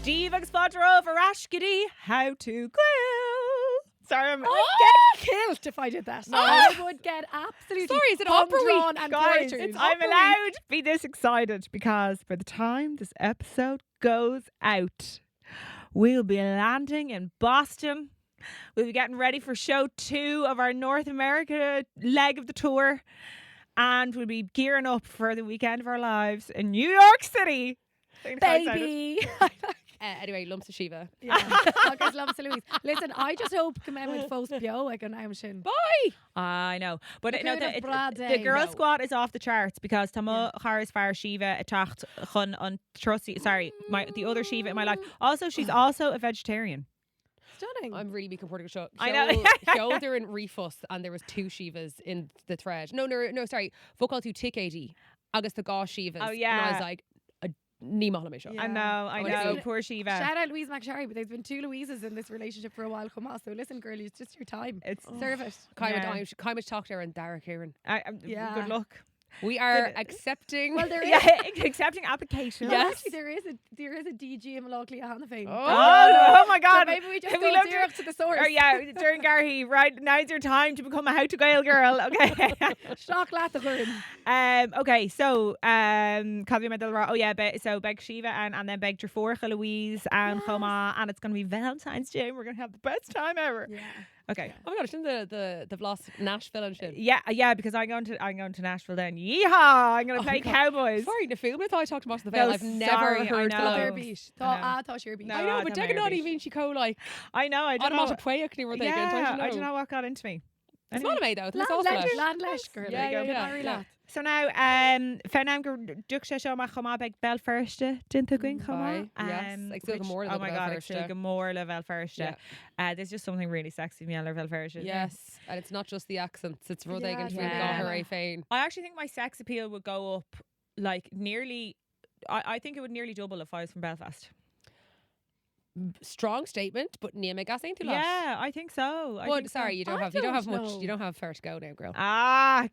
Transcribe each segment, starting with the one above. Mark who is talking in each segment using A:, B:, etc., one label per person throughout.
A: Dívagus fodder over Ashkity, how to grill. Sorry, I'd get killed if I did that. I would get absolutely.
B: Sorry, is it opera week?
A: And guys, I'm allowed to be this excited because by the time this episode goes out, we'll be landing in Boston. We'll be getting ready for show 2 of our North America leg of the tour. And we'll be gearing up for the weekend of our lives in New York City.
B: Baby. Anyway, lumps of Shiva.
C: Yeah. Agus lumps of Louise. Listen, I just hope cummed fós bio ag an aim sin.
B: Bye.
A: I know. But no,
C: Brad
A: the girl
C: no.
A: squad is off the charts because Tama Harris Fire Shiva attacked chun on Trusty. Sorry, the other Shiva in my life. Also, she's also a vegetarian.
C: Stunning.
B: I'm really being comfortable. Show,
A: I know.
B: show they're in Refus and there was 2 Shivas in the thread. No, sorry. Focal to tick 80. Agus the Gosh Shivas.
A: Oh, yeah.
B: And I was like, ní maith me seo.
A: I know. Poor Shiva.
C: Shout out Louise McSherry, but there's been 2 Louises in this relationship for a while. Come on, so listen, girlie, it's just your time. Serve it.
B: Kind of talk to her and Dara Kieran.
A: Good luck.
B: We are accepting.
C: Well, there is.
A: Yeah, accepting applications.
C: No, actually, there is a DG in Malachy Hannah Fane.
A: Oh my God.
C: So maybe we just
A: Have
C: go
A: we looked
C: direct to the source.
A: Oh yeah, during Garhi, right? Now's your time to become a How to Gael girl. Okay.
C: Codlata.
A: Okay, so Cavi Medel. Oh yeah, so Beg Shiva and then Beg Draforcha Louise and Choma, and it's gonna be Valentine's Day. And we're gonna have the best time ever.
C: Yeah.
A: Okay.
B: Oh my gosh, isn't the Vlos Nashville and shit?
A: Yeah, because I'm going to Nashville then. Yeehaw! I'm gonna play Cowboys.
B: Sorry, the film. I thought I talked about the Vale.
A: No,
B: I've never heard
A: I
B: the
A: know.
C: They're
B: film.
C: beat. Thought you're beat.
A: No,
B: I know,
A: I
B: but
A: don't
B: Degan
A: know
B: not
A: beat.
B: even she go like.
A: I know. I don't know.
B: Automatic way you were thinking.
A: Yeah, I don't know what got into me.
B: It's not a maid though. It's also
C: Land lesh, girl.
B: Yeah.
A: So now, Fenam Duksha show my chama beg bell first dinta going chama.
B: Yes, like still more.
A: Oh my God, it's still more level first. There's just something really sexy me level first.
B: Yes, and it's not just the accents. It's Rodegan from
A: yeah.
B: Gahara Fain.
A: I actually think my sex appeal would go up like nearly. I think it would nearly double if I was from Belfast.
B: Strong statement, but Nima gas ain't too lot.
A: Yeah, I think so.
B: But sorry, you don't have much. You don't have far to go now, girl.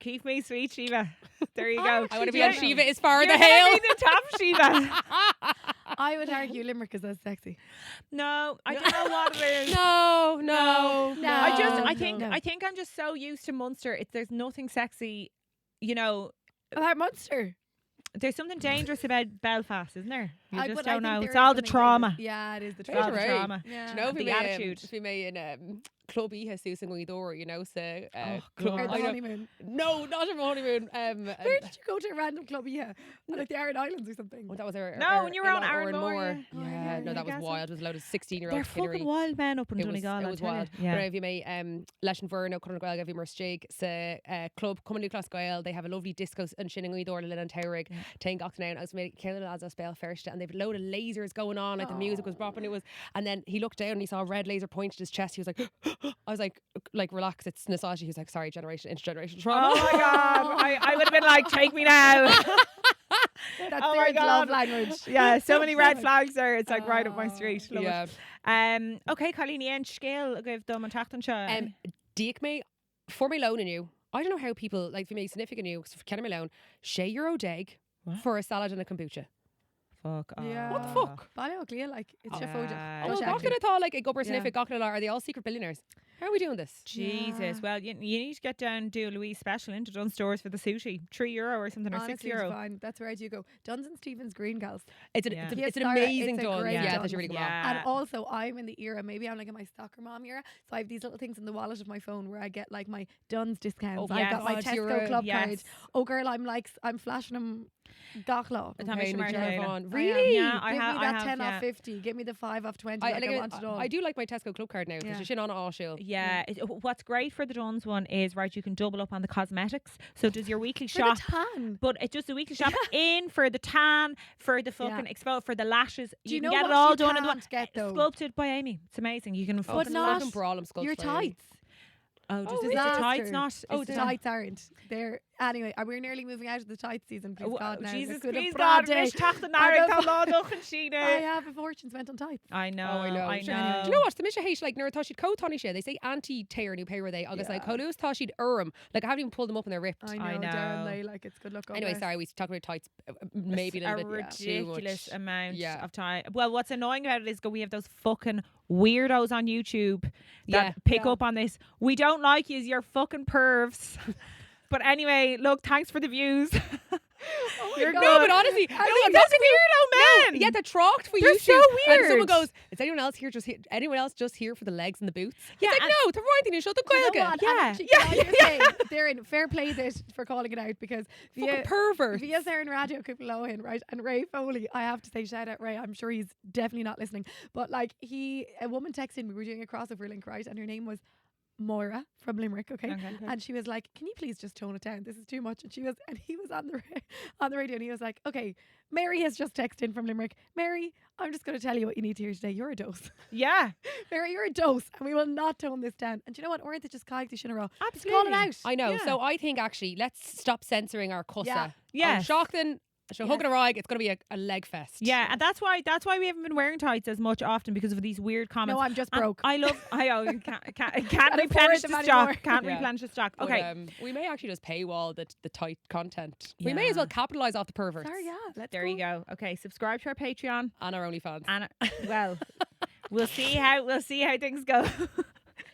A: Keep me sweet, Shiva. There you go.
B: I want to be on Shiva is far the
A: You're
B: hill.
A: the top Shiva.
C: I would argue Limerick is as sexy.
A: No, I don't know what it is.
B: No.
A: I think I'm just so used to Munster. There's nothing sexy,
C: About Munster.
A: There's something dangerous about Belfast, isn't there? You just
C: but
A: don't
C: I
A: know.
C: think
A: It's
C: there
A: all
C: is
A: the
C: something
A: trauma.
C: dangerous. Yeah, it is the
A: It's all
C: trauma.
A: the trauma.
C: Yeah.
B: Do you know
A: The attitude.
B: If we made in Club Ihe Susan Guidor, so
C: Or the honeymoon.
B: No, not a honeymoon.
C: Where did you go to a random club? Yeah, like the Aran Islands or something.
B: That was our
A: when you were on Aaron Moore.
B: Yeah, no, that was wild. It was a load of 16-year-olds.
A: They're fucking wild men up in Donegal.
B: It was wild. But if you may Leis an Bhur, no Conor Gael, give you Steig, sa club Cumann Class Gael, they have a lovely disco and Shinning Guidor Lynn and Taurig, Tain Gachnaun. I was made Killer lads a spell first, and they've a load of lasers going on, like the music was bopping. And then he looked down and he saw a red laser point to his chest. He was like, I was like relax, it's nostalgia. He was like, sorry, intergenerational trauma.
A: Oh my God, I would have been like, take me now.
C: That's
A: oh my God,
C: love language.
A: Yeah, so many red flags there. It's like right up my street. Love
B: Yeah.
A: it. Okay, Colleen, and scale give them a tachtan shot.
B: Diak me for me loan in you. I don't know how people like for me significant you Kenny Malone €6 dag for a salad and a kombucha.
A: Fuck.
C: Yeah.
B: What the fuck?
C: Balio clear, like it's
A: Yeah.
C: Sheffield.
B: Oh, Gachna thought like a gubber significant Gachna are they all secret billionaires? How are we doing this?
A: Jesus.
C: Yeah.
A: Well, you need to get down and do a Louise special into Dunn stores for the sushi. €3 or something, or
C: Honestly,
A: €6.
C: it's fine. That's where you go. Duns and Stevens Green Gals.
B: It's an amazing
C: it's a
B: done.
C: great
B: Yeah,
C: done.
B: that's a really good one.
A: Yeah.
C: And also, I'm in the era, maybe I'm like in my stalker mom era, so I have these little things in the wallet of my phone where I get like my Duns discounts.
B: Oh,
C: I've
A: yes.
C: got my
B: God,
C: Tesco club
A: yes.
C: card. Oh girl, I'm flashing them Gachla.
A: The Tommy Shamar Taylor.
B: Really?
A: Yeah,
C: Give me that
A: I have
C: 10
A: yeah.
C: off 50. Give me the 5 off 20. I want it all.
B: I do like my Tesco club card now because
C: Yeah.
B: you're shit on it all shield.
A: Yeah, what's great for the Duns one is right. You can double up on the cosmetics. So does your weekly shop,
C: For the tan.
A: but it's just a weekly shop in for the tan, for the fucking expo, for the lashes.
C: Do you
A: can
C: know
A: get
C: what
A: it all
C: you
A: done in one.
C: can't get, though?
A: Sculpted by Amy. It's amazing. You can fucking
C: not
B: fucking brawl them sculpted.
C: Your tights.
A: Oh, does
C: Oh,
A: the tights
C: disaster.
A: not?
C: Oh,
A: is
C: the
A: it
C: tights aren't. They're Anyway, we're nearly moving out of the tight season. Please God, now.
A: Jesus,
C: Good
A: please
C: brad
A: God.
C: day.
A: Nish tach the
C: I
A: narrative
C: have-
A: taládach and Sheena.
C: I have a fortune spent on tights.
A: I know.
B: I know.
A: I
B: Do
A: know.
B: you know what? The Misha H like Nura Toshid Co Tony They say anti tear new pay were they August like Colus Toshid Urim. Like I haven't even pulled them up and they're ripped.
C: I know. Darren,
A: know.
C: they like it's good luck.
B: Anyway, sorry, we talked about tights maybe a little bit too
A: ridiculous
B: much.
A: amount
B: Yeah.
A: of time. Well, what's annoying about it is we have those fucking weirdos on YouTube that
B: Yeah.
A: pick
C: Yeah.
A: up on this. We don't like you, you're fucking pervs. But anyway, look, thanks for the views. You're
C: God.
B: No,
A: good.
B: but honestly,
A: I mean, those weirdo men.
B: Yeah, they're trocked for
A: They're
B: YouTube.
A: so
B: And someone
A: weird.
B: goes, "Is anyone else here? Anyone else just here for the legs and the boots?"
A: Yeah,
B: He's like,
A: and-
B: "No, the right thing is shut the
C: Do you know
B: quail
C: what?
A: Yeah.
C: And actually,
A: Yeah.
C: can I just say, they're in fair play this for calling it out because
B: Fucking pervert."
C: Via Sarah and Radio Kupalohin, right? And Ray Foley, I have to say, shout out Ray. I'm sure he's definitely not listening. But like a woman texted me, we were doing a crossover link, right? And her name was Moira from Limerick, okay? And she was like, "Can you please just tone it down? This is too much." And he was on the radio and he was like, "Okay, Mary has just texted in from Limerick. Mary, I'm just going to tell you what you need to hear today. You're a dose.
A: Yeah,
C: Mary, you're a dose, and we will not tone this down." And do you know what? Aren't they just cagty in a row? Just
A: absolutely.
C: call it out.
B: I know.
A: Yeah.
B: So I think actually, let's stop censoring our cussa.
C: Yeah.
A: Yes.
B: Shockton. So
C: Yes.
B: hugging a rag, it's going to be a leg fest.
A: Yeah, and that's why we haven't been wearing tights as much often because of these weird comments.
C: No, I'm just
A: And
C: broke.
A: I can't
C: Can't
A: replenish
C: afford
A: the
C: them
A: stock.
C: anymore.
A: Can't
B: Yeah.
A: replenish the stock.
B: But,
A: Okay,
B: we may actually just paywall the tight content. We may as
A: Yeah.
B: well capitalise off the perverts.
C: Sorry, yeah. Let's
A: there
C: go.
A: you go. Okay, subscribe to our Patreon,
B: And our OnlyFans.
A: and well, we'll see how things go.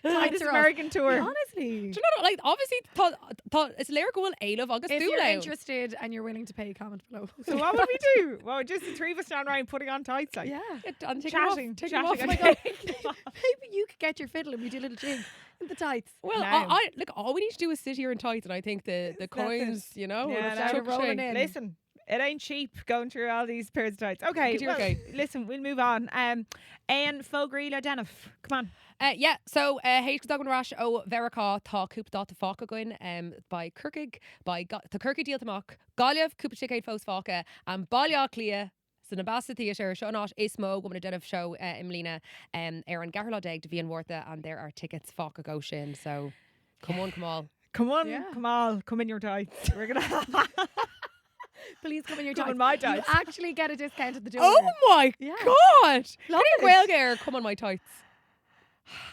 C: Tights
A: This
C: are off.
A: American tour.
C: Yeah, honestly.
B: Do you know, like, obviously, thought it's lyrical will Ailov August
C: If you're
B: Dula.
C: interested and you're willing to pay, comment below.
A: So what would we do? Well, just the three of us stand around putting on tights, like
C: Yeah.
B: And take
A: chatting,
B: Take
A: chatting.
B: off.
C: Oh my God. Maybe you could get your fiddle and we do a little jig in the tights.
B: Well,
A: No.
B: I look. All we need to do is sit here and tight, and I think the
C: That's
B: coins,
C: it.
B: you know,
A: Yeah,
B: will
A: no,
B: chuck
C: rolling
B: shake.
C: in.
A: Listen, it ain't cheap going through all these pairs of tights. Okay,
B: Get your
A: well,
B: okay.
A: listen, we'll move on. And fágann déanamh. Come on.
B: Yeah, so Héis Dogman Rash ó Veracá tá cúpla dá fáca goin by Kirkig by the Kirkig Díaltamach Gaileh cúpla ticéid fós fáca and Bailá Clia san na Basta Theatre seo not ismó go na déanamh show Imlína an Garhalá Deg de Bhíon Warta and there are tickets fáca go sin, so come on, come on.
A: Come on,
C: Yeah.
A: come on, come in your tights. We're gonna
C: Please come in your
A: Come
C: tights.
A: in my
C: You
A: tights.
C: actually get a discount at the door.
B: Oh my
C: Yeah.
B: God!
C: Love
B: Can
C: it.
B: you well get come on my tights?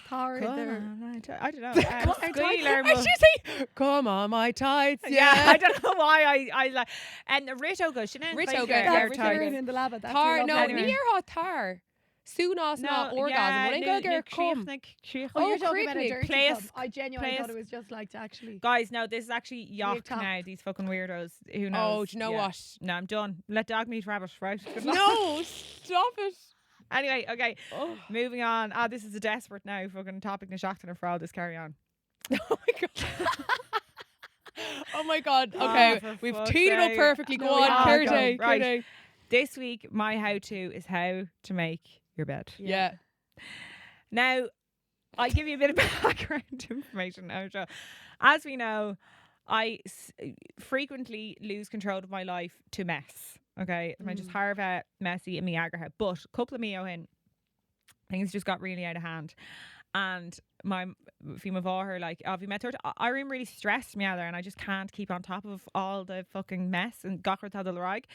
C: Tara,
A: Come
C: there.
A: on, my tights. I don't know.
C: Come on, my tights.
A: Squealer
B: I
A: must-
B: should say, come on my tights.
A: Yeah,
B: Yeah,
A: I don't know why I like. And Rito goes. She didn't
B: Rito
A: like
B: goes,
A: her
B: yeah,
C: That's
B: Rito
A: tights.
C: Darren in the lab. That's
B: tar
C: your
B: no
C: love
A: Anyway.
B: near hot tar. Soon as not orgasm.
A: yeah,
B: When I go come.
C: Oh, you're
B: Oh,
C: talking about a
B: creepy.
C: dirty
A: Place-
C: pub. I genuinely thought
A: place-
C: it was just like to actually.
A: Guys, no, this is actually yuck
C: top.
A: now. These fucking weirdos. Who knows?
B: Oh, do you know
A: Yeah.
B: what?
A: No, I'm done. Let dog meet rabbit, right? Good luck.
B: No, stop it.
A: Anyway, okay.
B: Oh,
A: Moving on. This is a desperate now fucking topic na seachtainna for all this carry on.
B: oh my god. Oh my god.
A: Oh,
B: Okay,
A: for
B: we've
A: fuck's
B: teed it up
A: sake.
B: perfectly.
C: No,
B: Go
C: we
B: on,
C: are.
B: Curdy.
A: Right.
B: Curdy.
A: This week, my how-to is how to make your bed.
B: Yeah.
A: Now, I'll give you a bit of background information now. So, as we know, I frequently lose control of my life to mess. Okay, I just harva messy and me agarha. But a couple of me in, things just got really out of hand. And my her like, oh, you met her? I really stressed me out there, and I just can't keep on top of all the fucking mess and gachar the rag.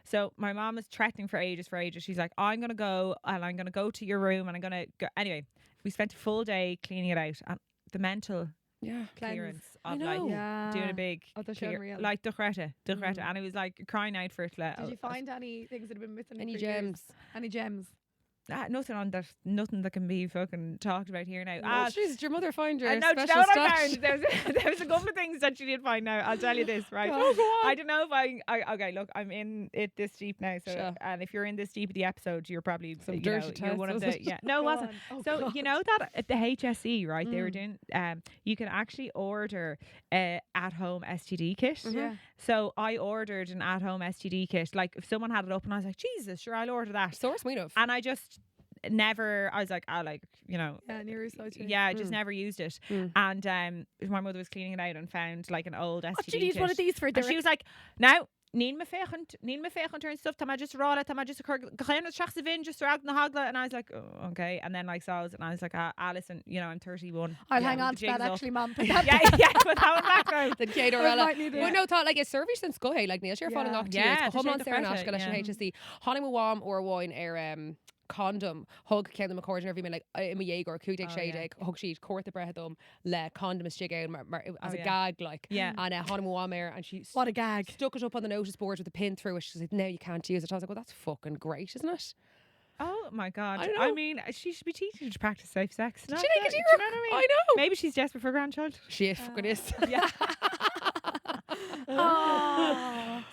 A: So my mom is threatening for ages. She's like, I'm gonna go and I'm gonna go to your room and I'm gonna go. Anyway, we spent a full day cleaning it out, and the mental
B: Yeah.
A: clearance
B: I
A: of like
B: know.
C: Yeah.
A: doing a big
C: Oh, that's
A: clear,
C: unreal.
A: like duchreta, and it was like crying out for it. Like,
C: Did you find any things that have been missing?
B: Any
C: for years?
B: gems?
C: Any gems?
A: nothing that can be fucking talked about here now.
B: Oh, jeez, did your mother find your
A: I know, do you know
B: special
A: what I
B: stash?
A: found? There was a couple of things that she did find now. I'll tell you this, right?
B: Oh, go on.
A: I don't know if okay, look, I'm in it this deep now. So,
B: Sure.
A: and if you're in this deep of the episode, you're probably,
B: Some
A: you
B: dirty
A: know, you're one of
B: test, was
A: the,
B: it?
A: yeah. No, it
C: Go
A: wasn't.
C: on. Oh,
A: So,
C: God.
A: you know that at the HSE, right, they were doing, you can actually order a at-home STD kit.
C: Yeah.
A: So I ordered an at-home STD kit. Like, if someone had it up and I was like, Jesus, sure, I'll order that.
B: Source we know.
A: And I just never, I was like, you know,
C: Yeah, near your side too.
A: yeah, I just never used it.
B: Mm.
A: And my mother was cleaning it out and found like an old STD
C: What do you need
A: kit.
C: one of these for?
A: And
C: Derek?
A: she was like, now, Níl me féchant and stuff. Tá just rála, tá just chéan seach sa vin just throughout na hagla, and I was like, oh, okay. And then like and I was like, Alison, you know, I'm 31.
C: I'll hang on to that actually, Mum.
A: yeah, but that was background.
B: The Kate Orella. Well, no, thought like a service since go hey, like Neil, you're falling off to
A: Yeah,
B: you. Come on, Sarah
A: credit,
B: Nash, go HSC. Honey Wam or wine condom hug céim a cordon bhí me like im Jaeger cúteag séideag hug siad cuairta breathom le condom is stick out as a gag like and Hannah Wammer and she
C: what a gag
B: stuck it up on the notice board with a pin through it. She said no you can't use it. I was like well that's fucking great isn't it?
A: Oh my god! I mean, she should be teaching you to practice safe sex.
B: She naked do you know what I mean? I know.
A: Maybe she's desperate for a grandchild.
B: She fucking is.
A: Yeah.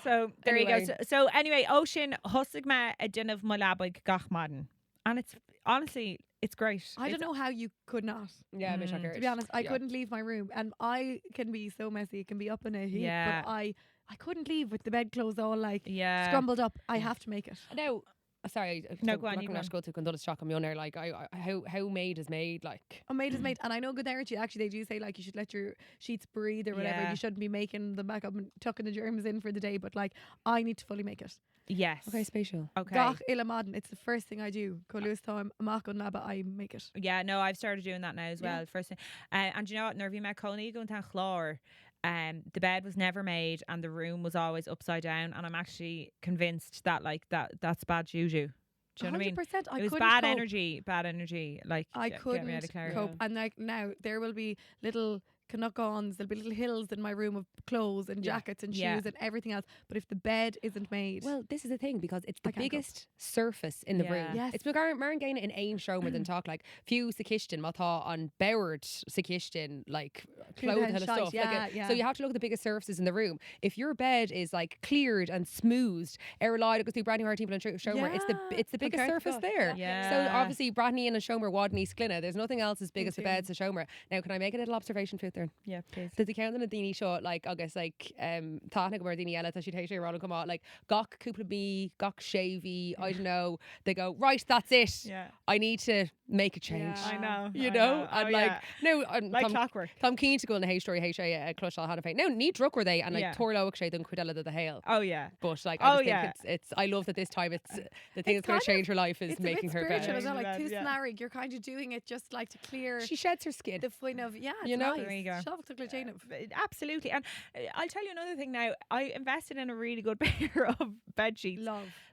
A: So there you go. So anyway, Ocean husig me a din of my labaig gach maden, and it's honestly it's great.
C: I don't know how you could not.
B: Yeah,
C: to be honest, I couldn't leave my room, and I can be so messy. It can be up in a heap, but I couldn't leave with the bedclothes all like scrumbled up. I have to make it.
B: No. Sorry,
A: no, go on. You
B: go to Condulus Shock on there. Like, how made is made. Like,
C: made is made, and I know good there. Actually, they do say like you should let your sheets breathe or whatever. You shouldn't be making them back up and tucking the germs in for the day. But like, I need to fully make it.
A: Yes.
B: Okay, spatial.
A: Okay.
C: Gach ilamaden. It's the first thing I do. Colus time, makon laba. I make it.
A: Yeah, no, I've started doing that now as well. First thing, and you know what? Nervy met Coney going to chlor. The bed was never made and the room was always upside down, and I'm actually convinced that like that's bad juju. Do you know what I mean?
C: I
A: it was bad energy. Like
C: I couldn't cope. And like now there will be little Canuck-ons, there'll be little hills in my room of clothes and jackets and shoes and everything else. But if the bed isn't made,
B: well, this is the thing because it's the biggest surface in the room.
C: Yes.
B: It's Marin Gaina in aim showmer than talk like few sakishtin matha on Boward sakishtin like clothes and stuff. So you have to look at the biggest surfaces in the room. If your bed is like cleared and smoothed, Erlide goes through Bradney people and Shomer. It's the biggest surface there.
A: Yeah.
B: So obviously Bradney and Shomer Wadney Sklina. There's nothing else as big as the beds of Shomer. Now can I make a little observation for there?
A: Yeah, please.
B: Did the count on a dini shot like I guess like Tana or dini ella she takes Ronald come out like gok couple me gok shavy I don't know they go right that's it I need to make a change
A: I know
B: you know and like no
A: like clockwork
B: I'm keen to go in the hay story hay shay clutch I'll have a no need druck were they and like Torlo shay then Quidella the hail but like I just think it's I love that this time it's the thing that's going to change her life is making her better
C: like tusa you're kind of doing it just like to clear
B: she sheds her skin
C: the fun of
B: you know
C: there you go.
A: Absolutely. And I'll tell you another thing now. I invested in a really good pair of bed sheets.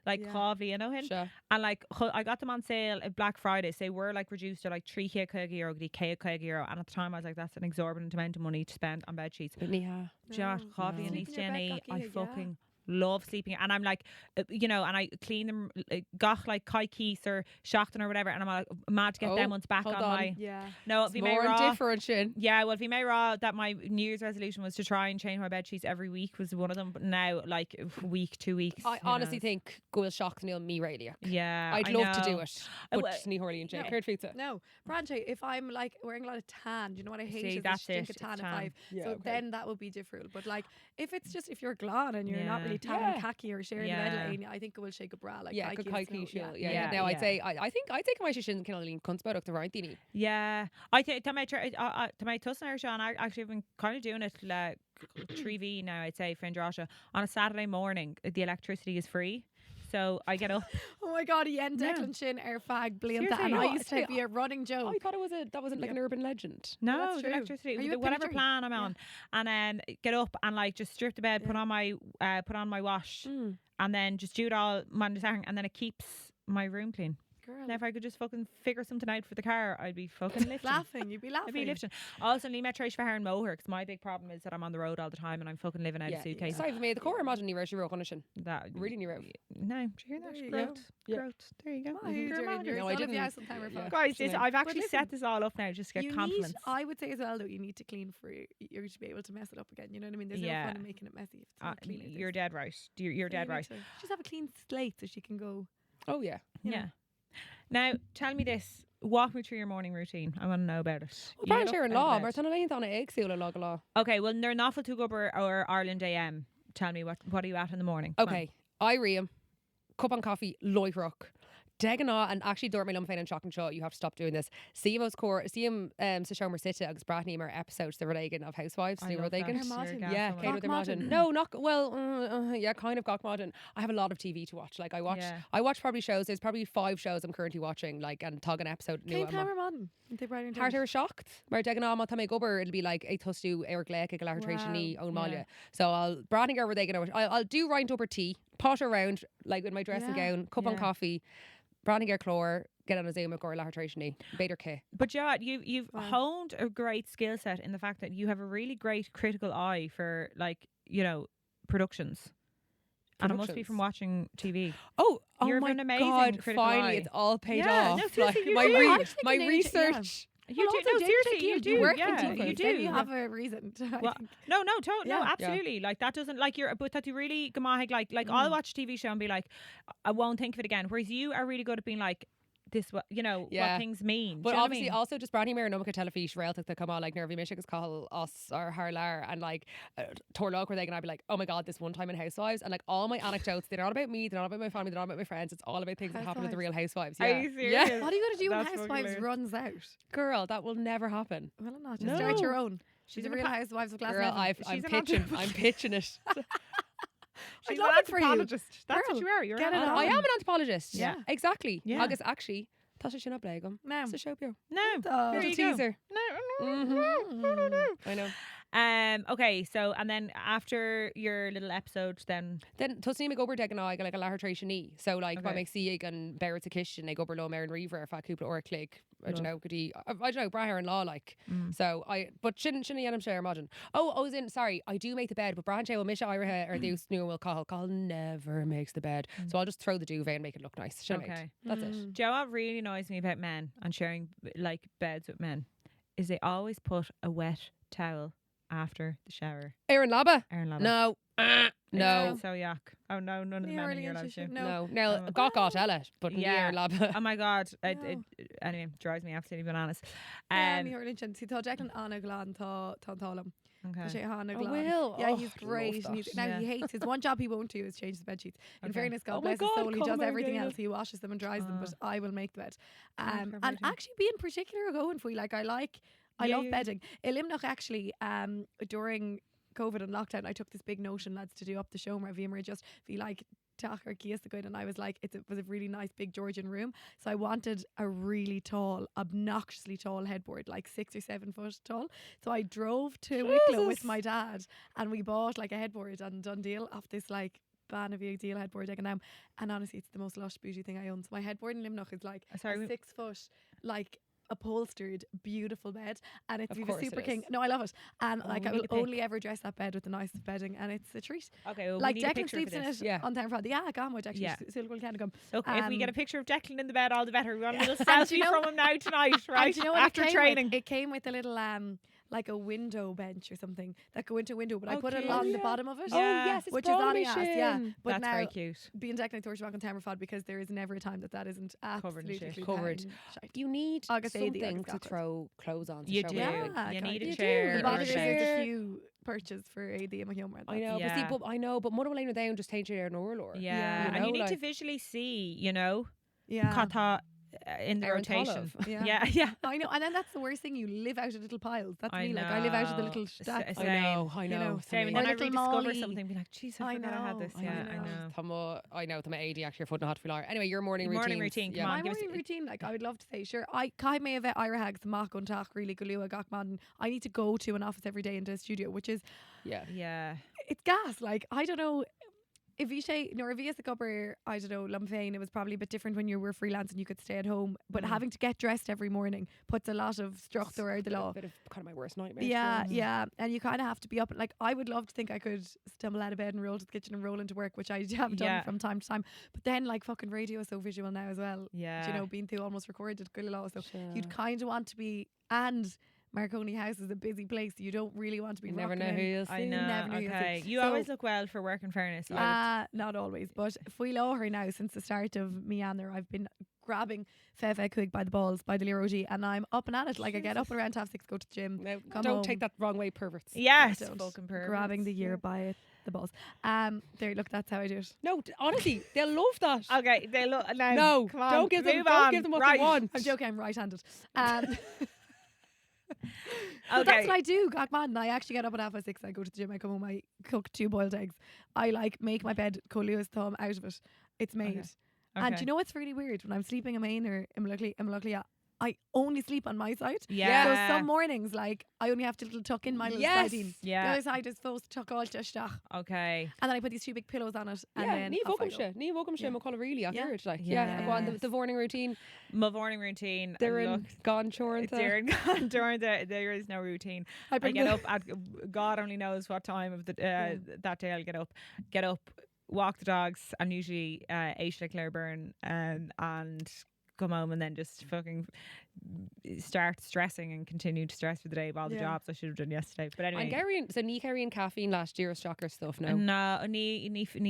A: Like Coffee, you know him?
B: Sure.
A: And like I got them on sale at Black Friday. So they were like reduced to like 3 euro, euro. And at the time I was like, that's an exorbitant amount of money to spend on bed sheets.
B: Yeah.
A: Do you know what? Coffee and East Jenny, I fucking love sleeping, and I'm like you know, and I clean them gach like Kai Keys or Shachten or whatever, and I'm like mad to get them ones back on my no it'd be
B: more different
A: well if you may raw that my New Year's resolution was to try and change my bed sheets every week was one of them, but now like week 2 weeks
B: I honestly think Goil Shock Neil me radio I'd love to do it but Sneak Hurley and Jake Kurt Pizza
C: Branche if I'm like wearing a lot of tan, do you know what I hate is
A: that's
C: a tan at 5 then that would be different, but like if it's just if you're glad and you're not really tan and khaki or sharing the bed lane, I think it will shake a bra like
B: good Kaiki now I'd say I think my shin can only conspire the right dini
A: I think to my tusa Sean I actually have been kind of doing it like 3V now I'd say friend Joshua on a Saturday morning the electricity is free. So I get up.
C: Oh my god, he end Declan Shin fag blianta, and I used to be a running joke.
B: I thought that wasn't like an urban legend.
A: No, the electricity, whatever plan I'm on, and then get up and like just strip the bed, put on my wash, and then just do it all Monday morning, and then it keeps my room clean.
C: Girl.
A: Now if I could just fucking figure something out for the car, I'd be fucking lifting.
C: You'd be laughing.
A: I'd be lifting. Also, Lee met Trish Fahar and Moher because my big problem is that I'm on the road all the time and I'm fucking living out of suitcases.
B: Sorry for me, the core imagine you wrote condition.
A: That
B: really new wrote.
A: No, you hear that? Growth. There you go.
C: I didn't.
A: Guys, I've actually set this all up now just to get compliments.
C: I would say as well though, you need to clean for you to be able to mess it up again. You know what I mean? There's no fun in making it messy.
A: You're dead right. You're dead right.
C: Just have a clean slate so she can go.
B: Oh yeah.
A: Yeah. Now, tell me this. Walk me through your morning routine. I want to know about it.
B: Well, Sharon Law, Martin Lane on egg seal law.
A: Okay, well, they're not for Tugubber or Ireland AM. Tell me what are you at in the morning?
B: Okay, I ream, cup on coffee, loy rock. Deganá and actually dúir mé féin an shock and shot. You have to stop doing this. Síomh's core, Síom sa show mar site agus braithnímar episodes the Reagan of Housewives.
A: I love that.
B: Yeah,
C: Gach
B: Kate with their
C: modern.
B: modern. No, not well. Yeah, kind of gach modern. I have a lot of TV to watch. Like I watch probably shows. There's probably 5 shows I'm currently watching. Like and tug an episode new.
C: Came Cameron on. They brought in.
B: Hartar shocked. Mar Deganá má tá mé gobar. It'll be like a tustu Eric Lake a lartration own Malia. So I'll braithning over they I'll do rind over tea, pot around like with my dressing gown, cup on coffee, braithning chlor. Get on a Zoom or lartration Bader K.
A: But yeah, you've honed a great skill set in the fact that you have a really great critical eye for like, you know, productions. And it must be from watching TV.
B: Oh
A: You're
B: my
A: an amazing
B: God!
A: critical
B: Finally,
A: eye.
B: it's all paid
A: Yeah,
B: off.
A: no, seriously, you
B: my
A: do.
B: my research.
A: You do. No, seriously, you do.
C: You work
A: yeah,
C: in TV.
A: you do.
C: Then you have a reason.
A: Well, no, absolutely. Like that doesn't like you're, but that you really gamahig like I'll watch a TV show and be like, I won't think of it again. Whereas you are really good at being like, this what you know what things mean.
B: But
A: do you know
B: obviously
A: what I mean?
B: also just Brandy Mayer Numaka Telefish Railtic that come on like Nervy Michigan's call us or Harlar and like Torlock where they can I be like, oh my God, this one time in Housewives and like all my anecdotes, they're not about me, they're not about my family, they're not about my friends, it's all about things that happen with the real Housewives.
A: Are you serious?
B: Yeah.
C: What are you going to do when
A: That's fucking
C: Housewives
A: hilarious.
C: runs out?
B: Girl, that will never happen.
C: Well, not just
A: No.
C: start your own.
A: She's
C: the
A: an
C: real
A: apa-
C: Housewives of Glass.
B: Girl, I'm
A: She's an
B: pitching it.
A: She's
C: love
A: an
C: it for you.
A: anthropologist. That's
C: Girl,
A: what you are. You're
C: get
A: an
C: it on.
B: I
A: anthropologist.
B: am an anthropologist.
A: Yeah.
B: Exactly.
A: Yeah.
B: Agus actually Tasha Shin Blagum.
C: No.
B: It's a show pure.
A: No.
C: There
A: There you
B: Little
A: go.
B: teaser.
A: No.
B: I know.
A: Okay, so and then after your little episode, then
B: Then Tusni me gober degan I like a lartration knee. So like by
A: Okay.
B: make see and Barrett's a kitchen, they gober low Marin Reaver if I couple or a click. I don't know, could he I don't know, Braher and Law like. So I but shouldn't Yanam share imagine. Oh, I was in sorry, I do make the bed, but Branche will Misha Ira or the new will call never makes the bed. So I'll just throw the duvet and make it look nice. Should
A: okay.
B: That's it.
A: Joe, what really annoys me about men and sharing like beds with men is they always put a wet towel after the shower.
B: Aaron Laba?
A: Aaron Lava.
B: No. No.
A: It's so yuck. Oh no, none of the
C: Yeah,
A: men in
C: really
A: your life
C: interesting.
A: do.
C: No.
B: No. Now got Ella, but
A: Yeah.
B: Aaron Laba.
A: Oh my god! It
C: No.
A: anyway drives me absolutely bananas.
C: Ní orintsin si tá Declan anna glán tá tálam.
A: Okay.
C: sé hána
B: Oh,
C: glán.
B: Will.
C: Yeah,
B: Oh,
C: he's
B: I love
C: great. And
B: that.
C: now he hates his one job he won't do is change the bed sheets. In
A: Okay.
C: fairness, God
B: Oh my
C: bless his
B: God,
C: soul, he
B: come
C: does
B: on,
C: everything
B: Dana.
C: else. He washes them and dries them, but I will make the bed.
A: fair play
C: And
A: to you.
C: actually being particular going for you, like I
A: Yeah,
C: love
A: yeah.
C: bedding. Ilimnach actually during COVID and lockdown, I took this big notion, lads, to do up the show where we just be like Tachar Kias the good, and I was like, it was a really nice big Georgian room, so I wanted a really tall, obnoxiously tall headboard, like 6 or 7 foot tall. So I drove to Wicklow with my dad, and we bought like a headboard on Dundeel off this like ban of a deal headboard and honestly, it's the most lush bougie thing I own. So my headboard in Limnoch is like
A: Sorry,
C: a 6 foot like upholstered beautiful bed, and it's
B: Of
C: Viva
B: course
C: Super
B: it
C: King.
B: is.
C: No, I love it, and like
A: we
C: I
A: need
C: will
A: a pic.
C: only ever dress that bed with the nicest bedding, and it's a treat.
A: Okay, well,
C: Like
A: we need a
C: Declan
A: picture
C: sleeps
A: for
C: in
A: this.
C: it
B: Yeah.
C: on Town Friday. Yeah, Gamwood actually.
A: Yeah.
C: Silverwood can come.
A: Look, if we get a
C: Um,
A: picture of Declan in the bed, all the better. We want a little
C: And
A: selfie
C: do you know-
A: from him now tonight, right?
C: And do you know what
A: After
C: it came
A: training.
C: with? It came with a little like a window bench or something that go into a window, but I
A: Oh,
C: put it
A: cute.
C: along
B: Oh,
C: the
B: yeah.
C: bottom of it.
A: Oh, yes,
B: it's
C: which is on
B: Brawley
C: ass, yeah.
B: Shin.
C: But
A: That's
C: now
A: very cute.
C: being Declan Thorshback on Tammerford, because there is never a time that isn't
A: Covered in
C: absolutely
A: shit.
B: Covered.
C: shite.
B: You need
C: Agus éideal,
B: something
C: agus
B: to
C: gaffer.
B: throw clothes on. To
A: You
B: show
A: do.
B: everything.
C: Yeah,
A: You
C: can
A: need
C: I-
A: a
B: You
A: chair.
B: do.
C: The
A: or
C: bother
A: a
C: is
A: bed.
C: there's
B: chair.
C: a few purchase for AD and my humor.
B: I know,
A: Yeah.
B: but see, but I know, but Mother Lane down just change it an or.
A: Yeah,
C: You
A: and you
B: know,
A: need to
B: like-
A: visually see, you know,
C: Yeah.
A: Kata in the
B: Aaron
A: rotation.
B: Tolov.
C: Yeah.
A: Yeah.
C: I know, and then that's the worst thing. You live out of little piles. That's
A: I
C: me. Like I live out of the
A: know.
C: little stacks.
A: Same.
B: I
C: You
B: know.
C: know,
A: Same, and
C: Or
A: then I
C: little
A: rediscover
C: Molly.
A: something, be like, jeez, I
C: I
A: forgot I had
C: know,
A: this.
C: I
A: Yeah, I
C: know.
A: know.
B: I know. The AD actually foot not feel Anyway, your morning
A: Your
B: routine.
A: morning routine, come
B: Yeah.
A: on.
C: My
A: give us
C: morning
A: a-
C: routine, like I would love to say, sure. I kai may have Ira hags Mach on Tach really Galua Gachman. I need to go to an office every day into a studio, which is
B: Yeah.
A: Yeah.
C: it's gas. Like I don't know. If you say no, if you as a cupper, I don't know, Lumfain, it was probably a bit different when you were freelance and you could stay at home. But having to get dressed every morning puts a lot of structure out the
B: A
C: law.
B: bit of kind of my worst nightmare. to be
C: Yeah,
B: honest.
C: yeah, and you kind of have to be up. Like I would love to think I could stumble out of bed and roll to the kitchen and roll into work, which I have done
A: Yeah.
C: from time to time. But then, like fucking radio is so visual now as well.
A: Yeah.
C: Do you know, being through almost recorded good law, so
B: Sure.
C: you'd kind of want to be. And Marconi House is a busy place. You don't really want to be.
B: You never
C: rocking
B: know who
C: in.
B: you'll see.
A: I know.
C: never knew you'd
A: Okay.
C: see.
A: You
C: So-
A: always look well for work, in fairness. I
C: Not always, but fui her now since the start of meander. I've been grabbing Feve Quig by the balls by the Leroji, and I'm up and at it. Like I get up around 6:30, go to the gym,
B: Now,
C: Come
B: don't
C: home.
B: take that wrong way, perverts.
A: yes.
C: Don't.
A: Fucking perverts.
C: grabbing the year
A: Yeah.
C: by it. the balls. There, look, that's how I do it.
B: No, honestly, they'll love that.
A: Okay, they look now.
B: No,
A: come on,
B: don't give them.
A: move
B: Don't
A: on.
B: give them what
A: Right.
B: they want.
C: I'm joking, I'm right-handed. So
A: Okay.
C: that's what I do, God man. And I actually get up at 6:30. I go to the gym. I come home. I cook 2 boiled eggs. I like make my bed, cut Leo's thumb out of it. It's made.
A: Okay.
C: And do you know what's really weird? When I'm sleeping in Maine or in Maluglia, I only sleep on my side.
A: Yeah.
C: So some mornings, like, I only have to little tuck in my little
B: Yes.
C: side in.
A: Yeah.
C: The other side is supposed to tuck all isteach.
A: Okay.
C: And then I put these 2 big pillows on it. And
B: Yeah,
C: then
B: ní
C: off I go.
B: bhógamse
C: Yeah.
B: mo call really. I've
C: Yeah.
B: heard like go on
A: Yes.
B: the morning routine.
A: My morning routine.
B: They're
A: look,
B: in gone chore.
A: during there is no routine.
C: I
A: I
C: bring
A: get
C: the-
A: up at God only knows what time of the that day I'll get up, walk the dogs. I'm usually Aisha Claireburn and come home and then just fucking start stressing and continue to stress for the day of all the
C: Yeah.
A: jobs I should have done yesterday. But
B: And
A: anyway.
B: carrying caffeine last year shocker stuff now.
A: No, ní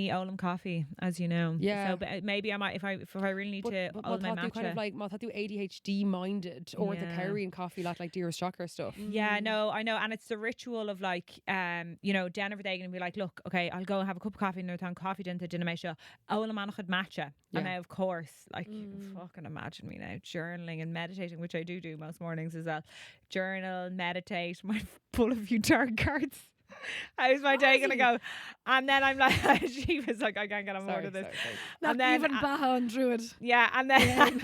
A: Olam coffee, as you know.
B: Yeah.
A: So but maybe I might if I really need to
B: But
A: Olam my
B: thought you kind of
A: matcha.
B: like thought you ADHD minded or the
A: Yeah.
B: carrying coffee lot like dear shocker stuff.
A: Yeah, no, I know, and it's the ritual of like, Déanamh they can be like, look, okay, I'll go and have a cup of coffee, and then coffee done to duine me seo. Olam anachad matcha, and
B: Yeah.
A: now of course, like, fucking imagine me now journaling and meditating, which I do most mornings as well. Journal, meditate, might pull a few tarot cards. How's my day gonna go? And then I'm like, she was like, I can't get on board with this.
C: Not
A: And then
C: even Baha and Druid.
A: Yeah, and then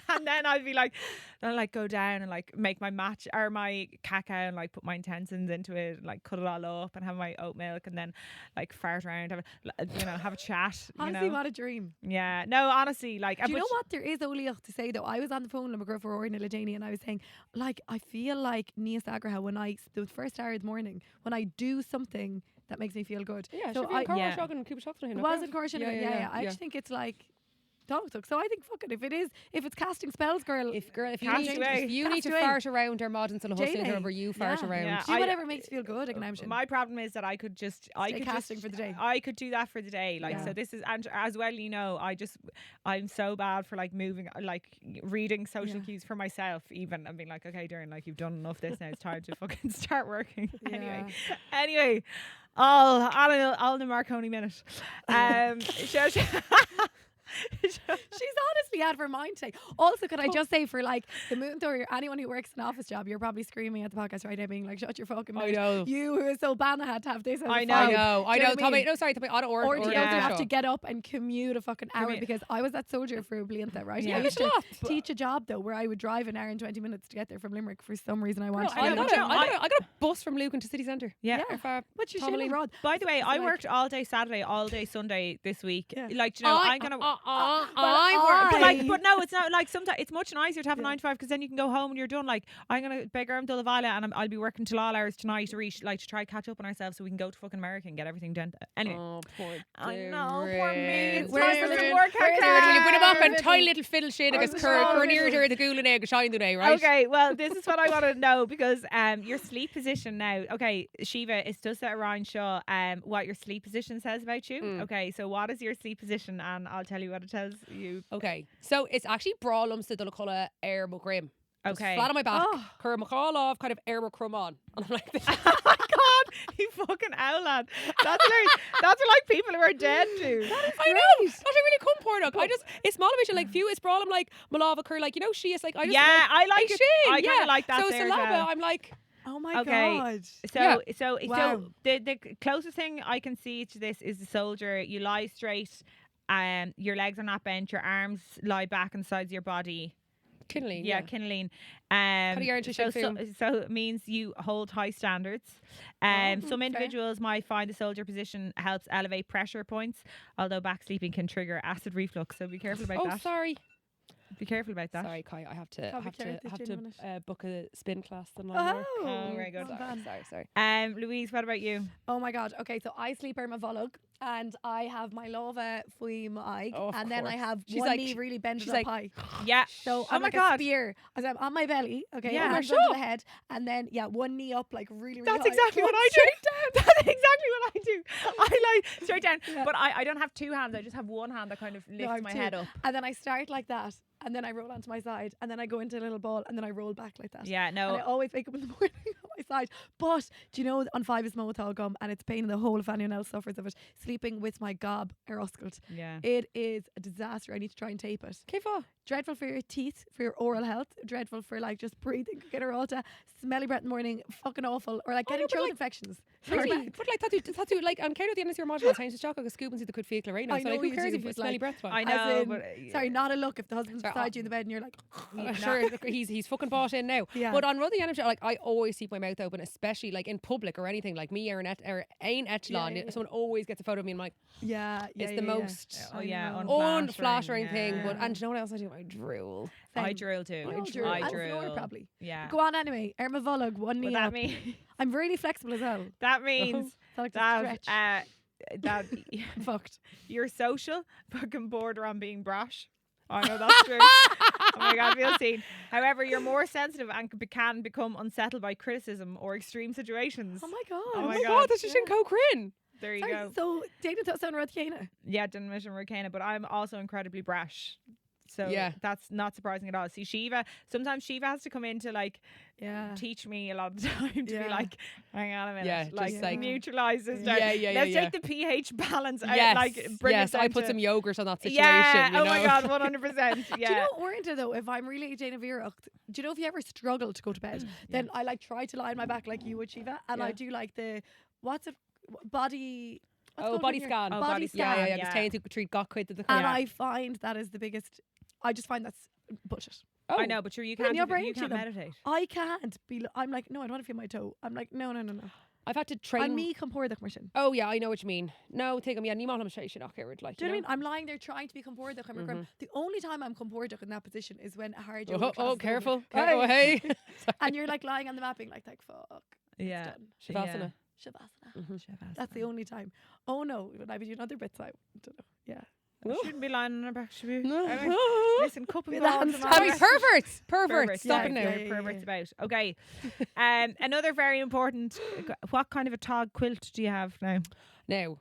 A: and then I'd be like, then like go down and like make my match or my cacao and like put my intentions into it, and, like cut it all up and have my oat milk and then like fart around, have a chat.
C: Honestly, what a dream.
A: Yeah, no, honestly, like.
C: Do you know what there is only to say though? I was on the phone with my girlfriend Rory Nilajani and I was saying, like, I feel like níos agraha when the first hour of the morning when I do something that makes me feel good.
B: Yeah,
C: so
B: so
C: I
A: yeah.
B: it
C: was encouraging. Yeah. I just think it's like. So I think fuck it. If it's casting spells, girl.
B: If you
A: Cast
B: need,
A: away.
B: if you need to
C: Cast away.
B: fart around our mod until a hustle
C: Jane,
B: wherever you fart
C: yeah.
B: around.
A: Yeah.
C: do whatever makes you feel good.
A: My problem is that I could just
C: casting for the day.
A: I could do that for the day, like
C: Yeah.
A: so. This is and as well, I'm so bad for like moving, like reading social
C: Yeah.
A: cues for myself. Even and being like, okay, Darren, like you've done enough this now. It's time to fucking start working. Anyway, all the Marconi minute.
C: She's honestly had her mind today. Also, could I just say for like the moon or anyone who works an office job, you're probably screaming at the podcast right now, being like, "Shut your fucking mouth!"
B: I know.
C: You who is so banned had to have this. As
A: I
C: a
A: know.
C: file.
B: I
C: Do
B: know.
C: you know what I
B: Tommy,
C: mean?
B: no, sorry, Tommy,
C: Or do you
A: yeah.
C: have to get up and commute a fucking hour?
A: Commute.
C: Because I was that soldier for a blianta, right?
A: Yeah.
C: I
A: Yeah,
C: used
B: it's a lot.
C: to teach a job though where I would drive an hour and 20 minutes to get there from Limerick for some reason I
B: Girl,
C: wanted to.
B: I
C: do
B: got
C: it.
B: I got a bus from Lucan to city centre.
A: Yeah.
C: But you
B: Tommy
C: shouldn't
B: Lee-
C: rod.
A: By the way,
C: So,
A: I
C: like-
A: worked all day Saturday, all day Sunday this week.
C: Yeah.
A: Like, you know, I'm gonna.
C: I-
A: But no, it's not like sometimes it's much nicer to have a 9 to 5 because then you can go home and you're done. Like I'm gonna beg her to Lavala and I'll be working till all hours tonight to reach to try catch up on ourselves so we can go to fucking America and get everything done. Anyway,
B: Oh, poor
A: I know, poor me. It's
C: Where's
A: time for
C: the
A: some
C: little-
A: work.
C: where's the
B: Will you put him up and
C: Fiddle.
B: tie little fiddle shit agus
C: the
B: cur
C: small
B: near
C: fiddle.
B: her the ghoul and egg shine today, right?
A: Okay, well, this is what I want to know because your sleep position now. Okay, Shiva, it's just that Ryan Shaw. What your sleep position says about you. Okay, so what is your sleep position? And I'll tell you what it tells you.
B: Okay, so it's actually bralum to the colour air mo grim.
A: Okay.
B: Flat on my back,
C: Oh.
B: cur McCall off, kind of air mo crumb on. And I'm like, this.
A: Oh my God, you fucking owlad. That's what like people who are dead do.
B: I know. Not really come poor dog. It's small vision like few. It's bralum like Malava cur like she is like I just
A: Yeah, I like it.
B: shin,
A: I kind of like that
B: So
A: there
B: it's a
A: as
B: lava.
A: well.
B: I'm like,
C: Oh my
A: Okay.
C: god.
A: So
C: Wow.
A: the closest thing I can see to this is the soldier. You lie straight, your legs are not bent, your arms lie back on the sides of your body.
B: Kinley.
A: Yeah, Kinleen. So it means you hold high standards. Some
C: fair.
A: individuals might find the soldier position helps elevate pressure points, although back sleeping can trigger acid reflux. So be careful about
B: Oh,
A: that.
B: sorry.
A: Be careful about that.
B: Sorry, Kai. I have
C: Probably
B: to
C: carrot this gin minute.
B: book a spin class. Then
C: Oh,
A: very good.
C: well done.
B: Sorry.
A: Louise, what about you?
C: Oh my god. Okay, so I sleep ar my volug and I have my leaba faoi my
B: Oh, of
C: and then I
B: course.
C: have
B: She's
C: one
B: like-
C: knee really bended
B: she's
C: up
B: like,
C: high.
A: Yeah.
C: So
A: Oh
C: I'm
A: my
C: like
A: God.
C: a spear as I'm on my belly. Okay,
A: Yeah.
C: hands
B: Sure.
C: under the head, and then one knee up like really, really
A: That's
C: high.
A: exactly what
C: One
A: I do. That's exactly what I do. I like straight down.
C: Yeah.
A: But I don't have two hands. I just have one hand that kind of lifts
C: I've
A: my
C: two.
A: head up.
C: And then I start like that, and then I roll onto my side, and then I go into a little ball, and then I roll back like that.
A: Yeah,
C: And I
A: no.
C: always wake up in the morning on my side. But do you know on 5 is Motol gum, and it's pain in the whole if anyone else suffers of it. Sleeping with my gob or oscailt.
A: Yeah.
C: It is a disaster. I need to try and tape it.
B: Kefá.
C: Dreadful for your teeth, for your oral health. Dreadful for like just breathing. Get her all to smelly breath in the morning. Fucking awful. Or like getting
B: no, but,
C: throat
B: like,
C: infections.
B: Really?
C: Sorry.
B: But like tattoo like an céir the your module time to shock a scoop into the could feel right now.
C: I
B: So like
C: know
B: who
C: you
B: cares
C: do,
B: if you
C: but,
B: smelly
C: like,
B: breath fine?
A: I
C: As
A: know,
C: in-
A: but
C: Sorry, not a look if the husband's
B: Sorry,
C: beside you in the bed and you're like,
B: Sure, look, he's fucking bought in now.
C: Yeah.
B: But on running animal, like I always keep my mouth open, especially like in public or anything. Like me or ein echelon,
C: yeah.
B: someone always gets a photo of me and I'm like,
C: yeah,
B: it's the most
A: Oh,
C: I
A: yeah,
C: know.
B: unflattering thing.
A: yeah.
B: But and do you know what else I do? I drool.
A: I
C: Same.
A: drill too.
C: We all
B: drill.
C: drew.
A: I
C: And Fiona
A: drill.
C: probably.
A: Yeah.
C: Go on anyway. Irma Volog, one
A: What
C: knee
A: that
C: up.
A: means
C: I'm really flexible as well.
A: that means
C: So I like to
A: that
C: stretch.
A: that
C: Fucked.
A: you're social but can border on being brash. I know that's true. Oh my God, feel seen. However, you're more sensitive and can become unsettled by criticism or extreme situations.
C: Oh my god.
A: Oh my
B: God,
A: God.
B: that's just in Cochrane.
A: There you
C: Sorry,
A: go.
C: so Dana Tusa and Rothiana.
A: Yeah, didn't mention Ricana, but I'm also incredibly brash. So
B: Yeah.
A: that's not surprising at all. See, sometimes Shiva has to come in to like
C: Yeah.
A: teach me a lot of the time to be
C: Yeah.
A: like, hang on a minute,
B: Yeah,
A: like,
B: just like-
A: neutralize this down.
B: Yeah,
A: Let's
B: yeah.
A: take the pH balance out,
B: Yes,
A: like bring
B: yes.
A: it down
B: I put
A: to-
B: some yogurt on that situation.
A: Yeah,
B: you
A: oh
B: know?
A: my God, 100%. Yeah.
C: Do you know what we're into though? If I'm really Dana Vera, do you know if you ever struggle to go to bed, then I like try to lie on my back like you would, Shiva, and I
B: Yeah.
C: do like the what's it body. what's
B: Oh,
C: called
B: body
C: when you're-
B: scan.
A: Oh,
C: body
A: body
C: scan.
B: Yeah.
A: yeah.
B: Just taking to treat got quid to the
C: And
A: Yeah.
C: I find that is the biggest. I just find that's bullshit.
B: Oh.
A: I know, but you
C: Well,
A: can't,
C: your brain
A: you can't
C: to them.
A: meditate.
C: I can't be. I'm like, no, I don't want to feel my toe. I'm like, no.
B: I've had to train.
C: And me compare the commission.
B: Oh yeah, I know what you mean. No, take him. Yeah, ní málam sé sin nach céir like.
C: Do you know what I mean? I'm lying there trying to be comportach. The only time I'm comportach in that position is when a hard yoga class is over.
B: Careful.
C: Hey.
B: Oh, hey.
C: And you're like lying on the mat being like fuck.
A: Yeah.
C: Done.
B: Shavasana.
C: Shavasana. That's the only time. Oh no, when I be doing other bits, I don't know. Yeah.
A: We shouldn't be lying on our back, should we?
B: No.
A: Anyway, listen, cup and
C: With
A: balls
C: hands
A: and
C: tied.
A: all
B: Sorry,
A: that.
B: perverts.
A: Perverts,
B: Stop
A: yeah,
B: it now.
A: yeah, perverts about. Okay. Another very important. What kind of a tog quilt do you have now?
B: Now,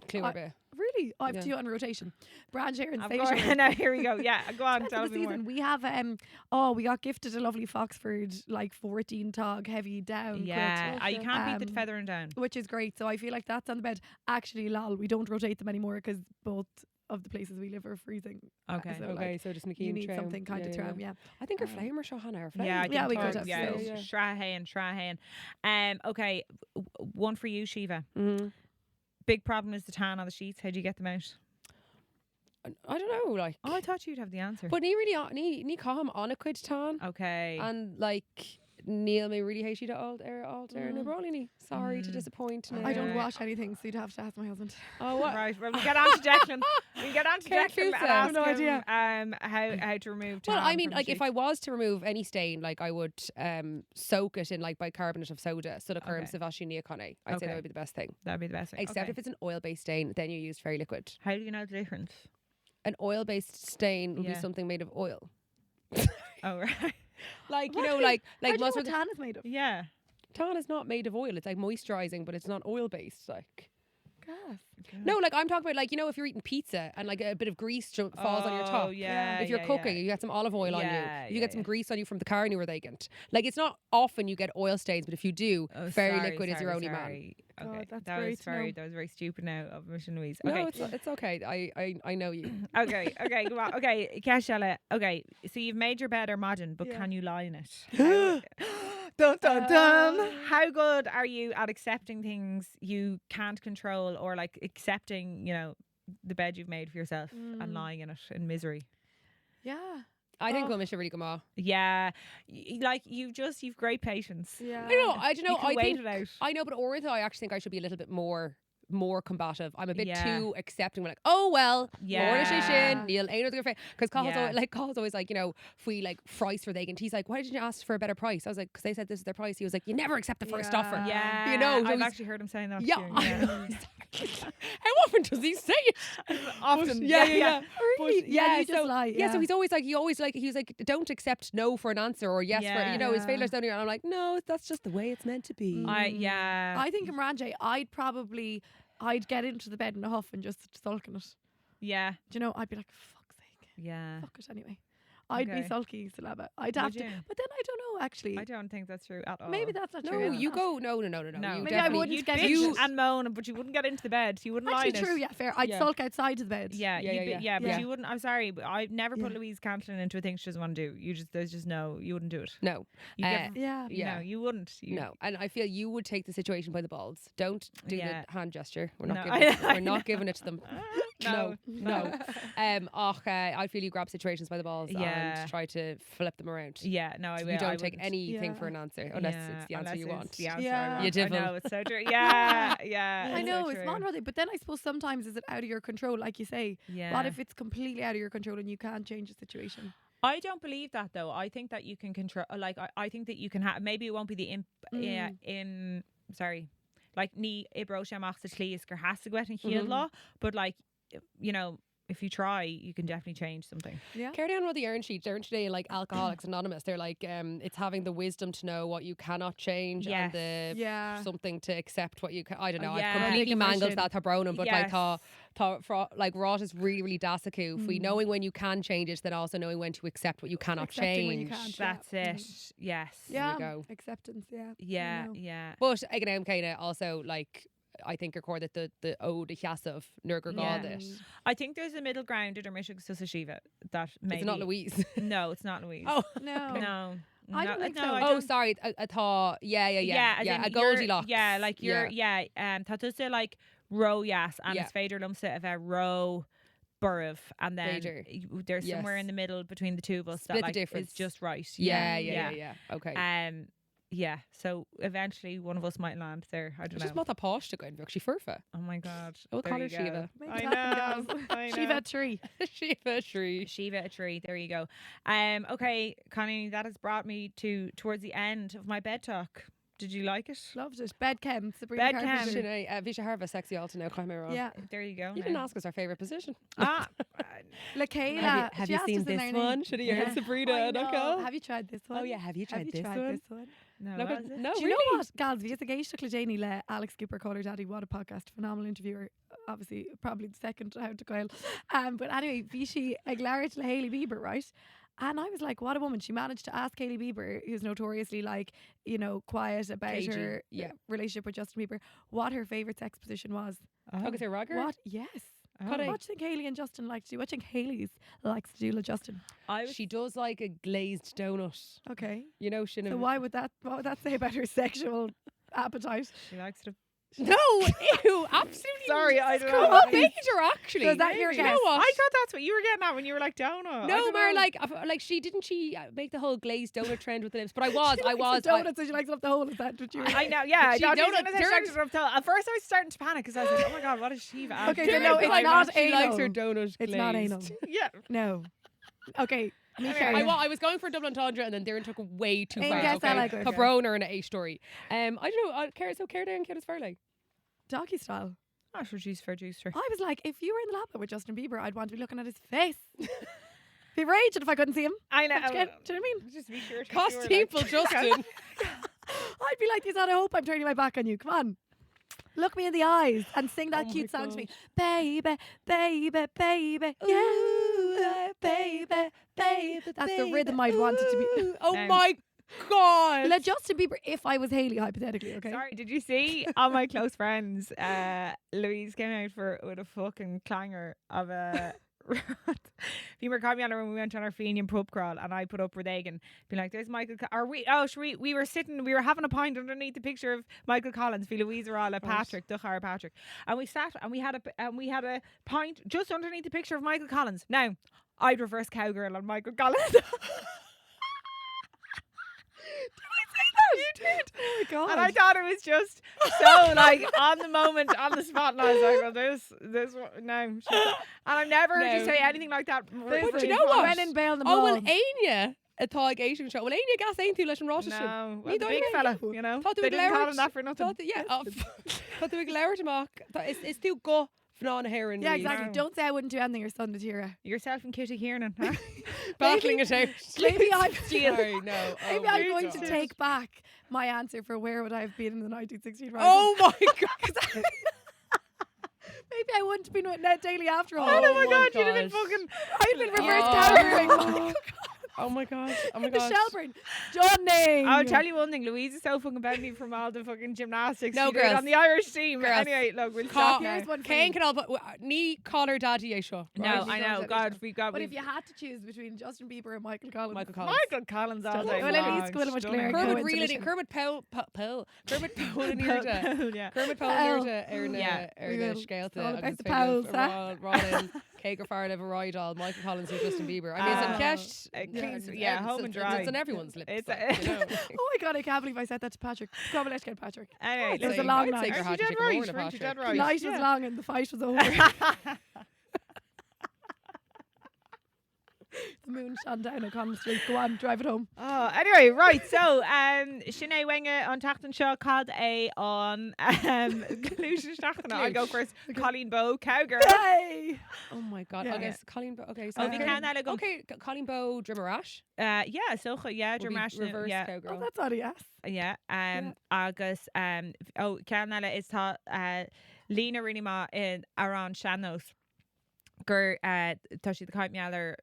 B: clear
C: I-
B: bit.
C: Really? I have
B: Yeah.
C: two on rotation. Brand share and
A: Of
C: station.
A: course. Now here we go. Yeah, go on.
C: That's
A: Tell
C: the
A: me more.
C: season. We have we got gifted a lovely Foxford like 14 tog heavy down
A: Yeah,
C: quilt,
A: you can't beat the
C: Um,
A: feathering down.
C: which is great. So I feel like that's on the bed. Actually, lol, we don't rotate them anymore because both of the places we live are freezing.
A: Okay.
C: So,
B: Okay,
C: like,
B: so just McKean
C: you need
B: traum.
C: something kind of tram, yeah.
B: I think our
C: Um,
B: flame or Shohana, our flame.
A: Yeah, I think
C: Yeah, we
A: so.
C: could have,
A: Yeah,
C: yeah.
A: Shrahain. Okay, one for you, Shiva.
B: Mhm.
A: Big problem is the tan on the sheets. How do you get them out?
B: I don't know, like.
A: Oh, I thought you'd have the answer.
B: But ní really ní calm on a quid tan
A: Okay.
B: and like Neil may really hate you to alter and we're only ní sorry to disappoint.
C: I don't
A: Yeah.
C: wash anything, so you'd have to ask my husband.
B: Oh what?
A: Right, well, we get on to Declan. We get on to
B: Care
A: Declan and
B: Tusa.
A: ask
C: No
A: him
C: idea.
A: how to remove tan
B: Well, I mean,
A: from
B: like if
A: sheets.
B: I was to remove any stain, like I would soak it in like bicarbonate of soda, so the
A: Okay.
B: curms of I'd say
A: Okay.
B: that would be the best thing.
A: That'd be the best thing.
B: Except
A: Okay.
B: if it's an oil-based stain, then you use fairy liquid.
A: How do you know the difference?
B: An oil-based stain would be
A: Yeah.
B: something made of oil.
A: Oh, right.
B: Like, you
C: What?
B: know, like
C: How do you know
B: most
C: what
B: of the
C: tan is made of?
A: Yeah.
B: tan is not made of oil. It's like moisturizing, but it's not oil-based. Like,
C: Gas.
B: no, like I'm talking about like, you know, if you're eating pizza and like a bit of grease falls on your top.
A: Oh, yeah.
B: If you're
A: yeah,
B: cooking,
A: yeah.
B: you get some olive oil on you.
A: Yeah,
B: If you
A: yeah,
B: get some
A: yeah.
B: grease on you from the car and you were vacant. Like it's not often you get oil stains, but if you do,
A: Oh,
B: fairy
A: sorry,
B: liquid is your only man.
A: sorry.
C: God,
A: Okay,
C: that's
A: that
C: great
A: was
C: to know.
A: that was very stupid now of Mission Louise.
B: No,
A: Okay,
B: it's okay. I know you.
A: okay, go on. Okay, Kashella. Okay, so you've made your bed or modern, but
C: Yeah.
A: can you lie in it? Dun dun dun.
C: Uh,
A: How good are you at accepting things you can't control, or like accepting, you know, the bed you've made for yourself and lying in it in misery?
C: Yeah.
B: I think
C: Oh.
B: we'll miss you really come off.
A: Yeah, like you've great patience.
C: Yeah.
B: I know. I don't know.
A: You can
B: I
A: wait
B: think
A: it out.
B: I know, but ortho, I actually think I should be a little bit more more combative. I'm a bit
A: Yeah.
B: too accepting. We're like, oh well,
A: Yeah.
B: because
A: Yeah.
B: Carl's always like, if we like price for and he's like, why didn't you ask for a better price? I was like, because they said this is their price. He was like, you never accept the first offer.
A: Yeah.
B: You know, so
A: I've
B: he's-
A: actually heard him saying that.
B: Yeah,
A: too,
B: how often does he say it?
A: Often.
B: Yeah.
C: Really?
B: But,
C: Yeah, you just
B: so,
C: lie.
B: yeah, so he's always like, he was like, don't accept no for an answer or yes for,
A: Yeah.
B: his failures down here. And I'm like, no, that's just the way it's meant to be.
C: I think in Ranjay, I'd get into the bed in a huff and just sulk in it.
A: Yeah.
C: Do you know? I'd be like, fuck's sake.
A: Yeah.
C: Fuck it anyway. I'd be
A: Okay.
C: sulky, Leaba. I'd have to.
A: you?
C: But then I don't know, actually.
A: I don't think that's true at all.
C: Maybe that's not
B: No,
C: true.
B: you go. No.
A: No,
B: You
C: Maybe I
B: definitely-
C: wouldn't
A: You'd
C: get
A: bitch
C: into-
A: and moan, but you wouldn't get into the bed. You wouldn't lie
C: Actually,
A: in
C: true.
A: it.
C: Yeah, fair. I'd
B: Yeah.
C: sulk outside of the bed.
A: Yeah,
B: Yeah.
A: but
C: Yeah.
A: you wouldn't. I'm sorry, but I've never put
C: Yeah.
A: Louise Cantillon into a thing she doesn't want to do. There's just no, you wouldn't do it.
B: No,
A: You give,
C: Yeah.
B: yeah.
A: No, you wouldn't.
B: no, and I feel you would take the situation by the balls. Don't do
A: Yeah.
B: the hand gesture. We're not
A: No,
B: giving.
A: I
B: We're not
A: know.
B: giving it to them.
A: No.
B: No. I feel you grab situations by the balls
A: Yeah.
B: and try to flip them around.
A: Yeah, no, I will.
B: You don't
A: I
B: take
A: wouldn't.
B: anything
C: Yeah.
B: for an answer unless
A: Yeah,
B: it's the answer
A: unless
B: you
A: it's
B: want.
A: The answer
C: Yeah.
A: I want.
B: You
A: I
B: devil.
A: know, it's so true. Yeah, yeah.
C: I
A: it's
C: know
A: so
C: it's
A: true.
C: not really, but then I suppose sometimes is it out of your control, like you say.
A: Yeah.
C: What if it's completely out of your control and you can't change the situation?
A: I don't believe that though. I think that you can control. Like I think that you can have. Maybe it won't be the sorry, like ní ibro sem ach sa tlíos gur has go and heal law, but like if you try, you can definitely change something.
C: Yeah.
B: Carry on with the Earn Sheet. Aren't they like Alcoholics Anonymous? They're like, it's having the wisdom to know what you cannot change
A: Yes.
B: and the
C: Yeah.
B: something to accept what you can. I don't know.
A: Yeah.
B: I've completely mangled
C: Recognition.
B: that Tabronan, but
A: Yes.
B: like Rot is really, really dasaku. If we knowing when you can change it, then also knowing when to accept what you cannot
C: Accepting
B: change.
C: when you can't.
A: That's
C: Yeah.
A: it. Yes.
C: Yeah.
B: go.
C: Acceptance. Yeah. I
A: Yeah.
C: know.
A: Yeah.
B: But again, kind of also like I think recorded the de sheasamh Nurgur
A: Yeah.
B: Gaudit.
A: I think there's a middle ground in Mishig Susashiva that maybe
B: It's not Louise.
A: No, it's not Louise.
B: Oh.
C: No.
A: No.
C: I don't think so.
A: I
B: Oh,
A: don't-
B: sorry. I thought. Yeah.
A: as
B: A
A: in
B: Goldilocks.
A: Yeah, like you're tá tusa like ro yes and
B: Yeah.
A: it's féidir lumsa of a ro burv and then
B: Féidir.
A: There's somewhere
B: Yes.
A: in the middle between the two of us
B: Split
A: that
B: the
A: like
B: difference.
A: is just right.
B: Yeah. Okay.
A: Yeah, so eventually one of us might land there. I don't
B: Just
A: know.
B: not a posh to go in she furfa.
A: Oh my god.
B: We'll
A: There
B: call
A: you
B: her
A: go.
B: Shiva.
C: Make
A: I
C: it
A: know.
C: happen, guys.
A: I know.
C: Shiva tree.
B: Shiva tree.
A: Shiva a tree. There you go. Okay, Connie, that has brought me towards the end of my bed talk. Did you like it?
C: Loved it. Bed Chem. Sabrina
A: Bed
C: Carpenter.
A: Chem.
B: Sinead, Visha Harva, sexy alta now, come around.
C: Yeah.
A: There you go.
B: You didn't ask us our favourite position.
A: Ah,
C: LaKayla.
B: Have
C: she
B: you
C: asked
B: seen
C: us in
B: this
C: our name.
B: one? Should have you heard
C: Yeah.
B: Sabrina
C: I
B: and
C: know.
B: Nicole?
C: Have you tried this one?
B: Oh yeah, have you tried this
C: tried
B: one?
C: this one?
A: no,
B: No,
A: what
B: but
A: is it?
B: no,
C: Do you
B: really?
C: know what, Gals? Bhí a géiste le déanaí le Alex Cooper Call Her Daddy, what a podcast, phenomenal interviewer, obviously probably the second to how to Kyle. But anyway, bhí she ag leabhart le Hailey Bieber, right? And I was like, what a woman. She managed to ask Hailey Bieber, who's notoriously like, quiet about
B: Cagey,
C: her
B: yeah.
C: relationship with Justin Bieber, what her favourite sex position was.
A: Oh.
B: Okay, so Roger.
C: What? Yes.
A: Oh.
C: What do you think Hailey and Justin like to do? What do you think Hailey's likes to do with Justin?
A: I was
B: She does like a glazed donut.
C: Okay.
B: You know, Shinna.
C: So what would that say about her sexual appetite?
A: She likes to.
B: No, ew, absolutely.
A: Sorry, I don't
B: Come
A: know.
B: on, major actually.
C: So is that your
B: You know
C: guess?
B: what?
A: I thought that's what you were getting at when you were like donut. I
B: No,
A: don't
B: Mar,
A: know.
B: like she didn't she make the whole glazed donut trend with the lips? But I
C: She
B: was.
C: likes the donuts, so she likes up the hole. Is that what you were?
A: I know, yeah.
B: She
A: I thought you were
B: donut
A: gonna say
B: dirt.
A: sex with her. At first, I was starting to panic because I was like, "Oh my god, what is Shiva?"
C: Okay, so no, it's
B: Like,
C: not
B: she likes
C: anal.
B: her donut.
C: It's not anal.
B: glazed.
A: Yeah.
C: No. Okay. Me
A: Anyway,
C: carry on.
B: I was going for a double entendre and then Darren took it way too
C: In
B: far.
C: guess I
B: Okay,
C: like it.
B: Cabroner and a story. I don't know. Care down, care fairly.
C: Doggy style.
A: Oh, for juice for juice for.
C: I was like, if you were in the lab with Justin Bieber, I'd want to be looking at his face. Be raging if I couldn't see him.
A: I know.
C: Do you know what I mean?
A: Just be sure. to
B: Cost
A: sure, like-
B: people, Justin.
C: I'd be like, "There's not a hope I'm turning my back on you. Come on. Look me in the eyes and sing that
B: Oh
C: cute
B: my
C: song to me.
B: God.
C: Baby, baby, baby. Yeah, baby, baby. That's the rhythm I'd want it to be.
B: Oh
A: Um,
B: my God.
C: Let Justin Bieber, if I was Hailey, hypothetically, okay?
A: Sorry, did you see all my close friends? Louise came out with a fucking clanger of a. Femur caught me on her when we went on our Fhaigheann pub crawl, and I put up Reagan, be like, "There's Michael." We were sitting, we were having a pint underneath the picture of Michael Collins, Fi Louise Rala, Patrick, Duchar Patrick, and we sat and we had a pint just underneath the picture of Michael Collins. Now, I'd reverse cowgirl on Michael Collins.
C: You did. Oh my God.
A: And I thought it was just so like on the moment, on the spot, and I was like, well, no. And I've never heard you
B: No.
A: say anything like that.
B: But you know what?
C: When in bail them
B: Oh, well,
C: all.
B: Aine, a táig éisiú seo. Well, Aine gas aon tú leis an ráiste sin.
A: No, well,
B: Ní
A: the
B: dóigh
A: big
B: mé.
A: fella, you know.
B: Thought
A: They
B: they
A: didn't
B: would
A: call him that for nothing.
B: Thought they would leabhar amach. Is tú go fná na hair
C: Yeah, exactly.
A: No.
C: Don't say I wouldn't do anything your son did Tira.
A: Yourself and Kitty Kiernan, huh?
B: Battling it out.
C: Maybe I'm
B: Sorry, no.
C: Maybe
B: Oh
C: I'm
B: my
C: going to
B: God.
C: take back my answer for where would I have been in the 1916 rising.
B: Oh my God.
C: Maybe I wouldn't have been with Ned Daly after all.
A: Oh,
B: Oh
A: my
B: my
A: God, you'd have been
B: gosh.
A: fucking.
C: I've been reverse
B: Oh.
C: cowering.
B: Oh my gosh. Oh my
C: The
B: gosh.
C: Shelburne. Stunning.
A: I'll tell you one thing, Louise is so fucking bendy from all the fucking gymnastics
B: No,
A: she did
B: girls.
A: on the Irish team.
B: Girls.
A: Anyway, look, we'll
B: Ca-
A: stop now.
C: Here's one for
B: Cain
C: you.
B: can all but ní caller daddy é seo.
A: No,
C: Right,
A: I
C: you
A: know.
C: don't
A: God,
C: have
A: we've got.
C: But
A: we've-
C: if you had to choose between Justin Bieber and Michael Collins.
B: Michael Collins.
A: Michael Collins all
C: Stunning.
A: day
C: Well, at
A: long,
C: least go to much
A: stunning.
C: clearer.
B: Kermit
C: Go
B: really
C: into
B: Kermit Powell Kermit Powell in
A: Pow-
B: Irda.
A: yeah.
B: Kermit Powell
C: Powell.
B: in Irda
A: Yeah.
C: We will.
B: scéalta
C: It's all about
B: agus
C: the
B: féidir
C: Powells, huh?
B: Rollin Cégur Far Live a Rydal Michael Collins and Justin Bieber. I mean it's
A: Oh.
B: an ceist
A: Yeah, home and dry.
B: It's on everyone's lips.
A: It's
B: like, you know.
C: Oh my God, I can't believe I said that to Patrick. Come on, let's get Patrick.
A: Anyway,
C: It was a
A: listen,
C: long
B: I'd
C: night.
B: say you're
A: Aren't
B: hard
A: you
B: to
A: dead
B: take a
A: right?
B: warning,
A: Weren't you
B: Patrick.
A: dead
C: The
A: right?
C: night was
A: Yeah.
C: long and the fight was over. The moon shone down O'Connell Street. Go on, drive it home.
A: Oh, anyway, right. So, Sinead Wenger on Tachtan Shaw called a on Glúis Tachtan. I'll go first. Colleen Bowe, cowgirl.
C: Hey!
B: Oh my God.
C: Yeah.
B: Okay, Colleen Bowe. Okay, so
A: Oh, we can now go.
B: Okay, Colleen Bowe Drimarash.
A: Yeah, so yeah,
B: Will be
A: Dramash.
B: reverse
A: Yeah,
C: Oh,
B: cowgirl.
C: that's on yes.
A: yeah. Agus Carnella is taught Lena really ma in around Shannos. Gur tá si the caiimmeallar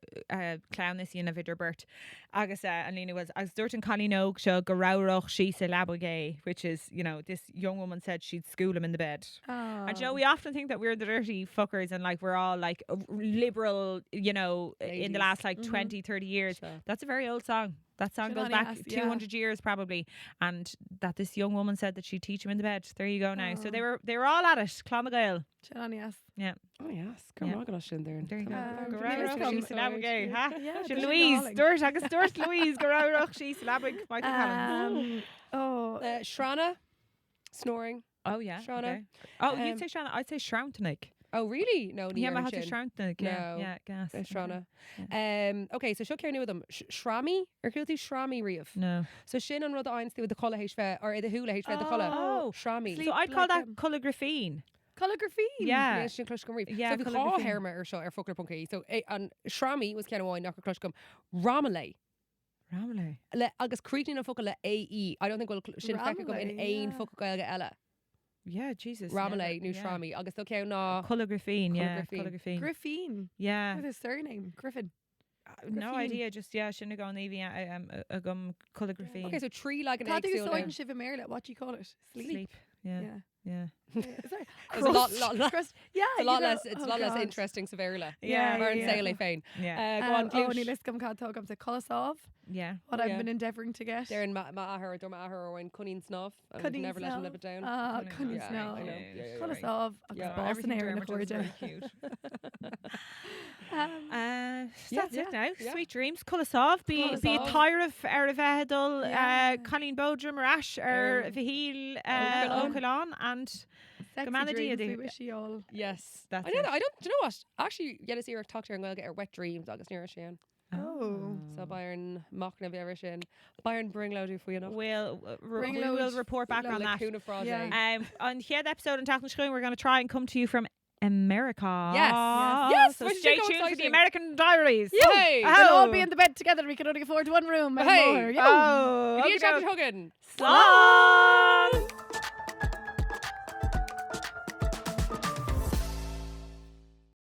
A: clown is in a vidir burt agus and Lena was as Durton Colleen Og seo go raibh she sa leaba gay, which is, you know, this young woman said she'd school him in the bed. And Joe, we often think that we're the dirty fuckers and like we're all like liberal, you know, in
B: Ladies.
A: the last like 20, 30 years.
B: Sure.
A: That's a very old song. That song goes
C: Shania
A: back
C: Ass, yeah.
A: 200 years probably, and that this young woman said that she'd teach him in the bed. There you go now. So
C: Oh.
A: they were all at it. Clonmagail.
C: On yes.
A: Yeah.
B: Oh yes,
A: Yeah.
B: Carmaganash in there.
A: There you go.
C: Um,
A: Go
C: from
A: round
C: English
A: rock,
C: come-
A: she's a leaba gay, huh?
C: Yeah,
A: She
C: there's
A: Louise,
C: darling.
A: Durt, agus Durt Louise, go round rock, she's a leaba Michael Collins.
C: Oh,
B: Shrana, snoring.
A: Oh yeah.
B: Shauna.
A: Okay. Oh, you'd
B: Um,
A: say Shauna. I'd say Shrountanig.
B: Oh really? No,
A: Yeah,
B: near
A: I have to
B: Shin.
A: Shrountanig. Yeah,
B: No.
A: yeah, gas.
B: Shrana. Okay, so she'll carry with them. Shrami or Kilty Shrami Reef.
A: No.
B: So Shin and Rudda Einstein with the colour HV or the hula HV the colour.
A: Oh.
B: Shrami.
A: So I'd call
C: like,
A: that colour graphene.
C: colour graphene.
A: Yeah.
B: Sin Clushcum Reef.
A: Yeah,
B: So if you
A: colour
B: call
A: graphene.
B: Herma or Shaw or Fuckler Punky. So and Shrami was kind of wine knocker Clushcum. Ramalay.
A: Ramley.
B: Le agus Cretin and Fuckle AE. I don't think we'll Shin Fecker come in
C: Ramalay,
B: Ain
C: yeah.
B: Fuckle Ella.
A: Yeah, Jesus.
B: Ramalay, new Shrami. Agus they'll count na.
A: Colour graphene. Yeah,
B: Colour
A: colour graphene.
C: Graphene.
A: Yeah.
C: What's his surname? Griffin.
A: No
C: Graphene.
A: idea. Just yeah, shouldn't have gone navy. A gum colour graphene.
B: Okay, so tree like an
C: Can't
B: egg
C: do
B: seal
C: so
B: now.
C: in Shiva Merla. What do you call it?
A: Sleep. Yeah.
C: Yeah.
A: Yeah.
C: Yeah. Is that
B: There's a lot,
C: crust? Crust. Yeah.
B: It's a lot
C: you know-
B: less. It's
C: oh
B: a lot less
C: God.
B: interesting. Severla.
A: Yeah,
B: Mar
C: yeah.
B: Sailey Fain.
A: Yeah.
B: Go on,
C: Oh,
B: Glúis.
C: ní liscom cad tógam sa Colasov.
A: Yeah.
C: What
B: Oh,
C: I've
B: yeah.
C: been endeavouring to get.
B: They're in Ma'ahar, Dorma'ahar, or in Cunning Snuff. And
C: Cunning
B: never let them
C: Snuff.
B: live it down.
C: Ah,
A: Cunning
C: Cunning
B: Snuff.
C: Snuff.
B: I know.
A: Yeah,
C: Colasov.
B: Yeah.
C: Agus Boston air in the corridor.
A: Cute.
C: Um,
A: That's
C: yeah.
A: it now.
B: Yeah.
A: Sweet dreams. Colasov. Be a
B: Colasov.
A: tire of Erevehedal,
C: Yeah.
A: Colleen Bowe, Drumarash, Vihil,
B: O'Callaghan.
A: O'Callaghan, and
C: Sexy
A: Commander
C: dreams,
A: Dea-dhéant.
C: we wish you all.
B: Yes.
A: That's
B: I know
A: it.
B: that. I don't. Do you know what? Actually, get to see her talk to her and we'll get her wet dreams. August near Shan.
C: Oh.
B: So Byron Machna Verishin. Byron bring loud if we enough.
A: We'll
C: Bring
A: we
C: loads-
A: will report back
C: loads
A: on that.
B: Lacuna Frage.
C: Yeah.
A: On the episode in Tachtan Screen, we're going to try and come to you from America.
B: Yes. Yes.
A: So
B: Which is
A: stay
B: so
A: tuned for the
B: exciting.
A: American Diaries.
B: Yay!
C: We'll all
A: Oh.
C: be in the bed together. We can only afford one room. and
B: Hey.
C: more. Yo.
A: Oh,
B: Good
A: okay,
B: Chapter Huggin.
A: Slán!